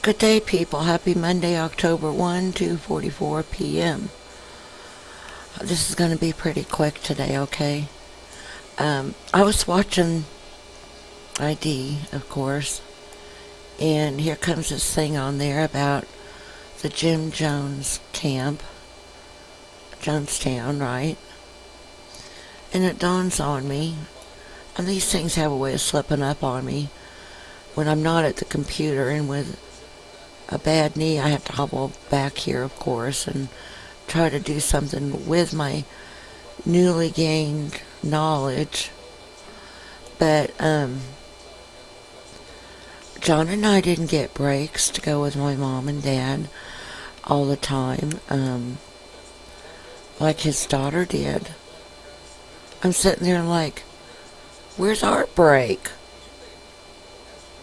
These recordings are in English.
Good day, people. Happy Monday, October 1, 2:44 p.m. This is going to be pretty quick today, okay? I was watching ID, of course, and here comes this thing on there about the Jim Jones camp, Jonestown, right? And it dawns on me, and these things have a way of slipping up on me when I'm not at the computer, and with a bad knee, I have to hobble back here, of course, and try to do something with my newly gained knowledge. But John and I didn't get breaks to go with my mom and dad all the time, like his daughter did. I'm sitting there like, where's our break?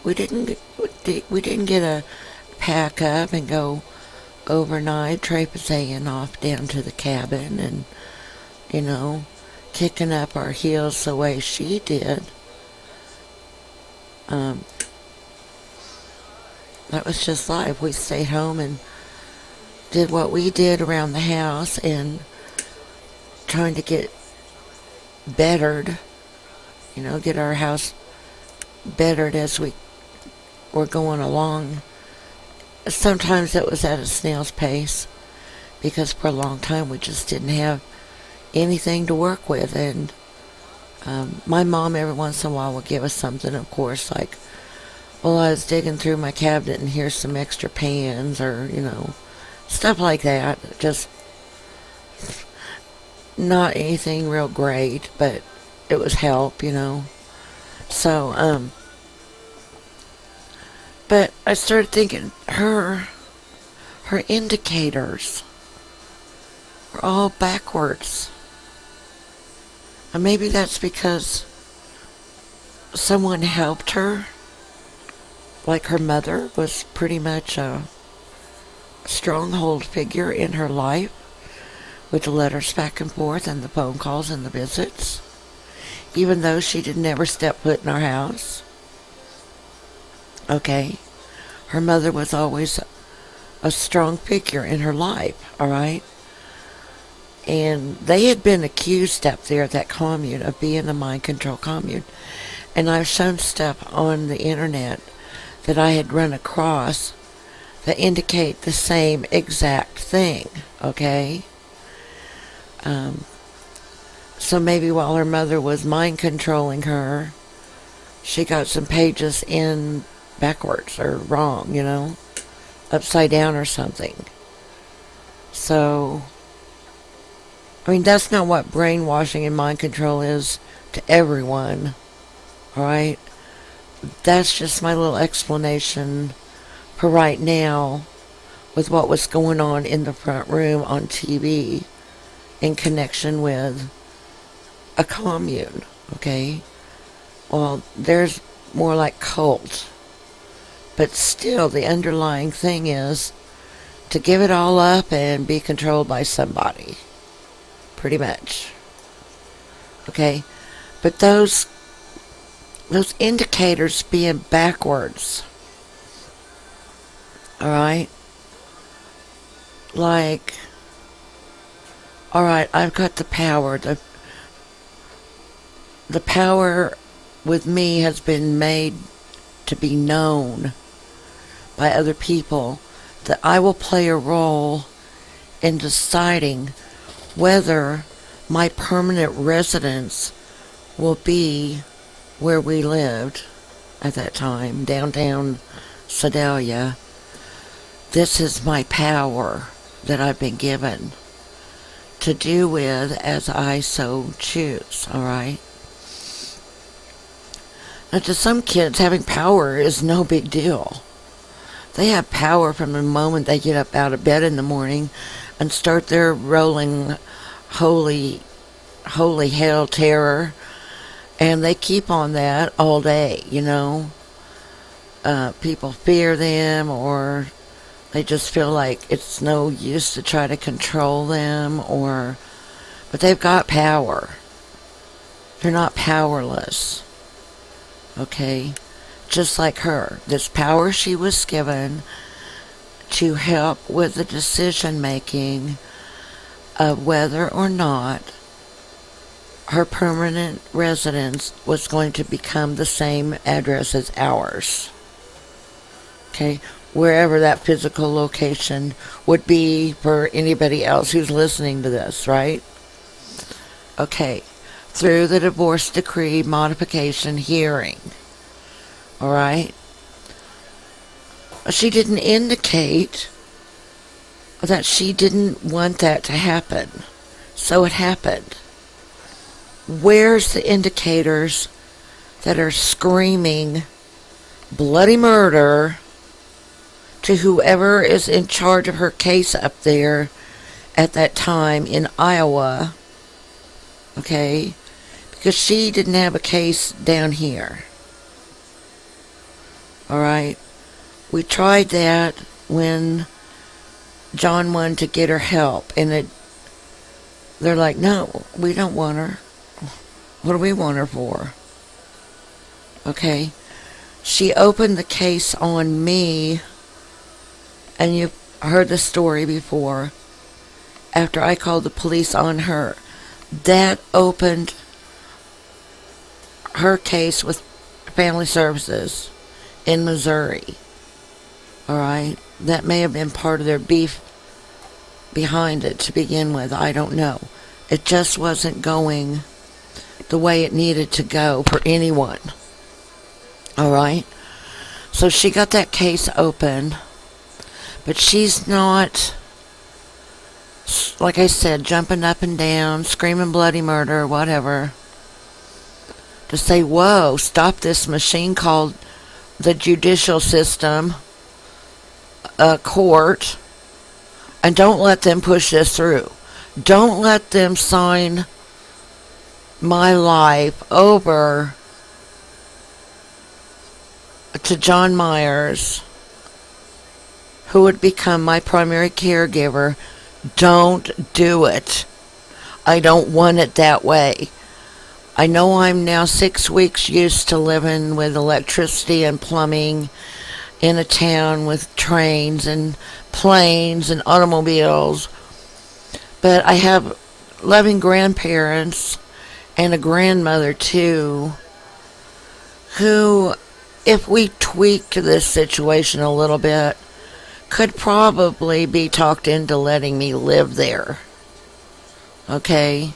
We didn't get a pack up and go overnight, traipsing off down to the cabin and, kicking up our heels the way she did. That was just life. We stayed home and did what we did around the house and trying to get bettered, get our house bettered as we were going along. Sometimes it was at a snail's pace because for a long time we just didn't have anything to work with. And my mom every once in a while would give us something, of course, like, well, I was digging through my cabinet and here's some extra pans or, stuff like that. Just not anything real great, but it was help, So, but I started thinking her indicators were all backwards. And maybe that's because someone helped her. Like her mother was pretty much a stronghold figure in her life with the letters back and forth and the phone calls and the visits. Even though she didn't ever step foot in our house. Okay, her mother was always a strong figure in her life, all right? And they had been accused up there at that commune of being a mind control commune. And I've shown stuff on the internet that I had run across that indicate the same exact thing, okay? So maybe while her mother was mind controlling her, she got some pages in backwards or wrong, upside down or something. So, that's not what brainwashing and mind control is to everyone, alright? That's just my little explanation for right now with what was going on in the front room on TV in connection with a commune, okay? Well, there's more like cult. But still, the underlying thing is to give it all up and be controlled by somebody. Pretty much. Okay? But those indicators being backwards. Alright? Like, alright, I've got the power. The power with me has been made to be known by other people that I will play a role in deciding whether my permanent residence will be where we lived at that time, downtown Sedalia. This is my power that I've been given to do with as I so choose, alright? Now, to some kids, having power is no big deal. They have power from the moment they get up out of bed in the morning and start their rolling holy hell terror, and they keep on that all day, People fear them, or they just feel like it's no use to try to control them, but they've got power. They're not powerless. Okay? Just like her. This power she was given to help with the decision making of whether or not her permanent residence was going to become the same address as ours. Okay, wherever that physical location would be for anybody else who's listening to this, right? Okay, through the divorce decree modification hearing. All right? She didn't indicate that she didn't want that to happen. So it happened. Where's the indicators that are screaming bloody murder to whoever is in charge of her case up there at that time in Iowa? Okay? Because she didn't have a case down here. Alright? We tried that when John wanted to get her help, and they're like, no, we don't want her. What do we want her for? Okay? She opened the case on me, and you've heard the story before, after I called the police on her. That opened her case with Family Services in Missouri. Alright? That may have been part of their beef behind it to begin with. I don't know. It just wasn't going the way it needed to go for anyone. Alright? So she got that case open, but she's not, like I said, jumping up and down, screaming bloody murder, whatever, to say, whoa, stop this machine called the judicial system, court, and don't let them push this through. Don't let them sign my life over to John Myers, who would become my primary caregiver. Don't do it. I don't want it that way. I know I'm now 6 weeks used to living with electricity and plumbing in a town with trains and planes and automobiles, but I have loving grandparents and a grandmother too, who, if we tweaked this situation a little bit, could probably be talked into letting me live there. Okay?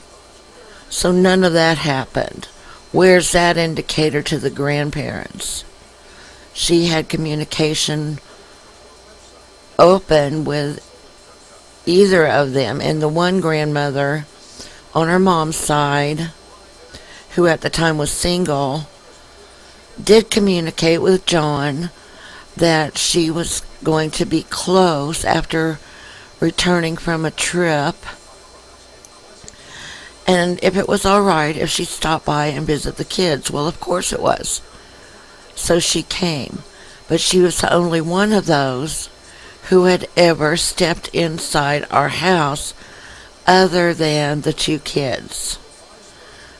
So none of that happened. Where's that indicator to the grandparents? She had communication open with either of them, and the one grandmother on her mom's side, who at the time was single, did communicate with John that she was going to be close after returning from a trip, and if it was alright if she stopped by and visit the kids. Well, of course it was. So she came, but she was the only one of those who had ever stepped inside our house other than the two kids.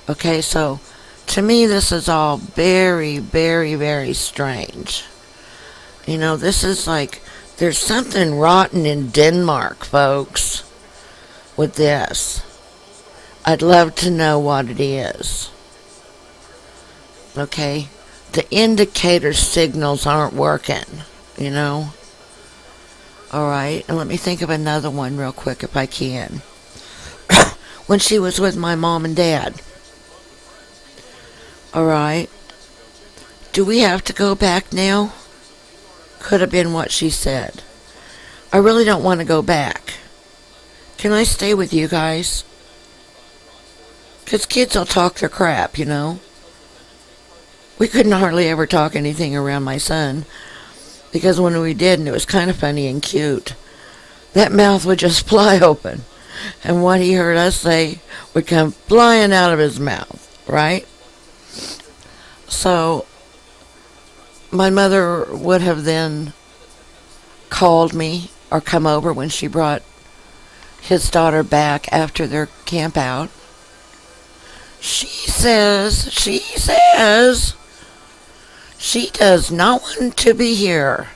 Okay, so to me this is all very, very, very strange. You know, this is like, there's something rotten in Denmark, folks, with this. I'd love to know what it is. Okay? The indicator signals aren't working, you know? Alright, and let me think of another one real quick if I can. When she was with my mom and dad. Alright. Do we have to go back now? Could have been what she said. I really don't want to go back. Can I stay with you guys? Because kids will talk their crap, you know? We couldn't hardly ever talk anything around my son, because when we did, and it was kind of funny and cute, that mouth would just fly open, and what he heard us say would come flying out of his mouth, right? So my mother would have then called me or come over when she brought his daughter back after their camp out. She says she does not want to be here.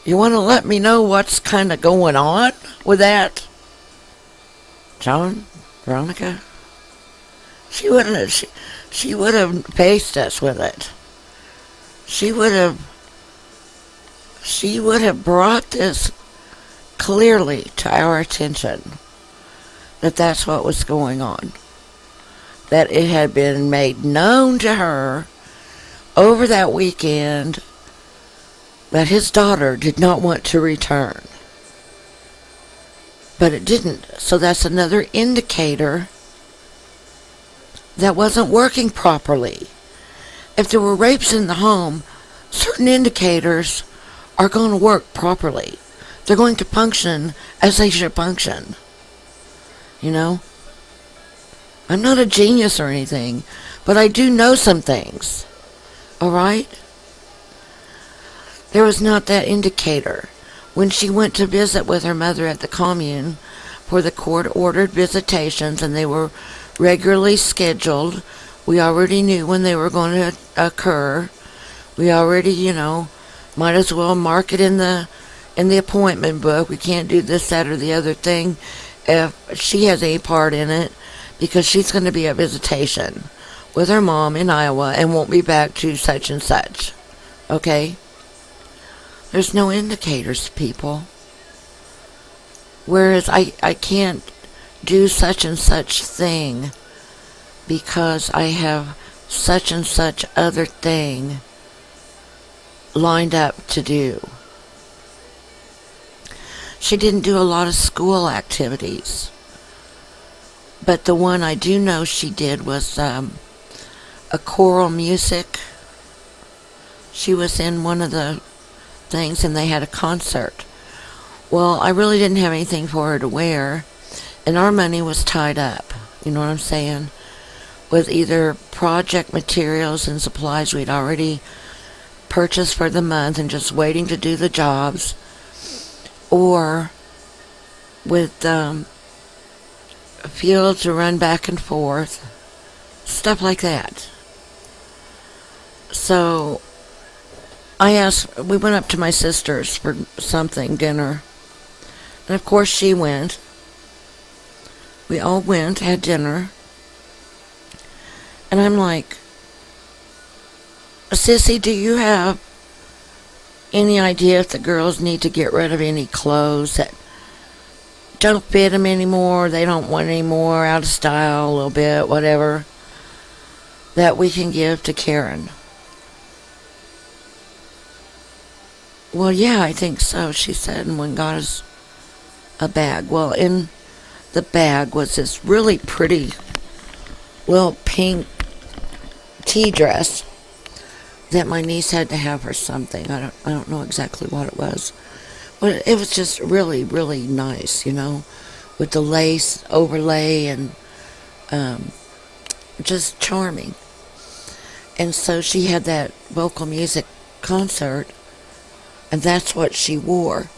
You want to let me know what's kind of going on with that, John, Veronica? She wouldn't have, she would have faced us with it. She would have brought this clearly to our attention, that that's what was going on. That it had been made known to her over that weekend that his daughter did not want to return. But it didn't. So that's another indicator that wasn't working properly. If there were rapes in the home, certain indicators are going to work properly. They're going to function as they should function. You know? I'm not a genius or anything, but I do know some things. Alright? There was not that indicator. When she went to visit with her mother at the commune for the court-ordered visitations, and they were regularly scheduled, we already knew when they were going to occur. We already, might as well mark it in the appointment book. We can't do this, that, or the other thing if she has any part in it, because she's going to be at visitation with her mom in Iowa and won't be back to such and such. Okay? There's no indicators, people. Whereas I can't do such and such thing because I have such and such other thing lined up to do. She didn't do a lot of school activities. But the one I do know she did was a choral music. She was in one of the things, and they had a concert. Well, I really didn't have anything for her to wear, and our money was tied up, you know what I'm saying, with either project materials and supplies we'd already purchased for the month and just waiting to do the jobs, or with fuel to run back and forth, stuff like that. So we went up to my sister's for something, dinner. And of course she went. We all went, had dinner. And I'm like, Sissy, do you have any idea if the girls need to get rid of any clothes that don't fit them anymore, they don't want any more, out of style a little bit, whatever, that we can give to Karen? Well, yeah, I think so, she said, and one got us a bag. Well, in the bag was this really pretty little pink tea dress that my niece had to have for something. I don't know exactly what it was. But it was just really, really nice, with the lace overlay and just charming. And so she had that vocal music concert, and that's what she wore.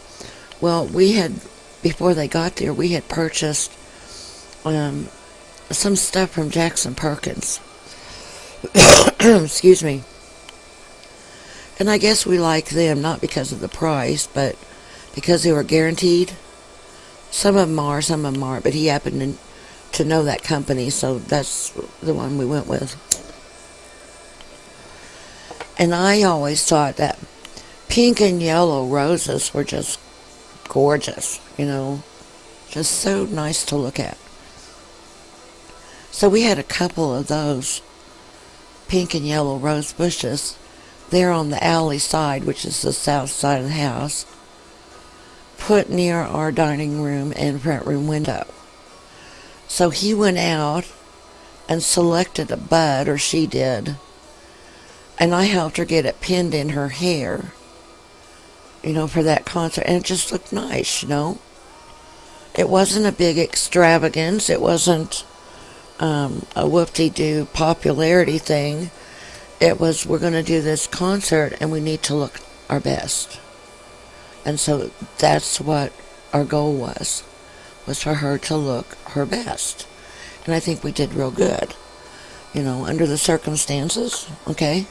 Well, before they got there, we had purchased some stuff from Jackson Perkins. Excuse me. And I guess we like them, not because of the price, but because they were guaranteed. Some of them are, some of them aren't, but he happened to know that company, so that's the one we went with. And I always thought that pink and yellow roses were just gorgeous, just so nice to look at. So we had a couple of those pink and yellow rose bushes there on the alley side, which is the south side of the house, put near our dining room and front room window. So he went out and selected a bud, or she did, and I helped her get it pinned in her hair, for that concert, and it just looked nice, It wasn't a big extravagance, it wasn't a whoop-de-doo popularity thing. It was, we're going to do this concert and we need to look our best. And so that's what our goal was for her to look her best. And I think we did real good, under the circumstances, okay?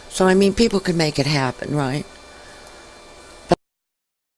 So, people can make it happen, right?